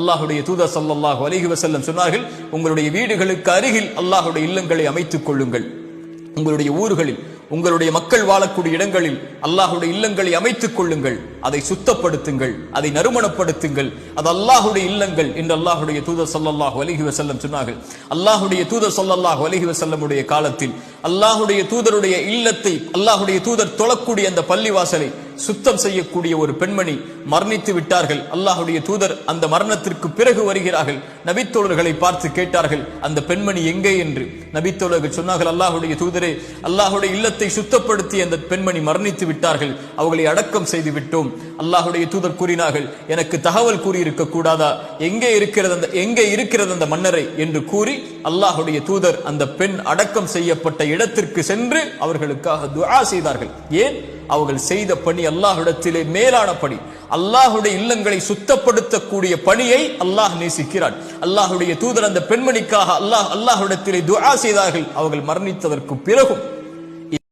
அல்லாஹ்வுடைய தூதர் ஸல்லல்லாஹு அலைஹி வஸல்லம் சொன்னார்கள், உங்களுடைய வீடுகளுக்கு அருகில் அல்லாஹ்வுடைய இல்லங்களை அமைத்துக் கொள்ளுங்கள். உங்களுடைய ஊர்களில், உங்களுடைய மக்கள் வாழக்கூடிய இடங்களில் அல்லாஹ்வுடைய இல்லங்களை அமைத்துக் கொள்ளுங்கள். அதை சுத்தப்படுத்துங்கள், அதை நறுமணப்படுத்துங்கள். அது அல்லாஹ்வுடைய இல்லங்கள் என்று அல்லாஹ்வுடைய தூதர் ஸல்லல்லாஹு அலைஹி வஸல்லம் சொன்னார்கள். அல்லாஹ்வுடைய தூதர் ஸல்லல்லாஹு அலைஹி வஸல்லமுடைய காலத்தில் அல்லாஹ்வுடைய தூதருடைய இல்லத்தை, அல்லாஹ்வுடைய தூதர் தொழக்கூடிய அந்த பள்ளிவாசலை சுத்தம் செய்யக்கூடிய ஒரு பெண்மணி மரணித்து விட்டார்கள். அல்லாஹ்வுடைய தூதர் அந்த மரணத்திற்கு பிறகு வருகிறார்கள். நபித்தோழர்களை பார்த்து கேட்டார்கள், அந்த பெண்மணி எங்கே என்று. நபித்தோழர்கள் சொன்னார்கள், அல்லாஹ்வுடைய தூதரே, அல்லாஹ்வுடைய இல்லத்தை சுத்தப்படுத்தி அந்த பெண்மணி மரணித்து விட்டார்கள், அவர்களை அடக்கம் செய்து விட்டோம். அல்லாஹ்வுடைய தூதர் கூறினார்கள், எனக்கு தகவல் கூறியிருக்க கூடாதா, எங்கே இருக்கிறது அந்த மன்னரை என்று கூறி அல்லாஹ்வுடைய தூதர் அந்த பெண் அடக்கம் செய்யப்பட்ட இடத்திற்கு சென்று அவர்களுக்காக துஆ செய்தார்கள். ஏன்? அவர்கள் செய்த பணி அல்லாஹ்விடத்திலே மேலான பணி. அல்லாஹ்வுடைய இல்லங்களை சுத்தப்படுத்தக்கூடிய பணியை அல்லாஹ் நேசிக்கிறான். அல்லாஹ்வுடைய தூதர் அந்த பெண்மணிக்காக அல்லாஹ்விடத்திலே துஆ செய்தார்கள், அவர்கள் மரணித்ததற்கு பிறகும்.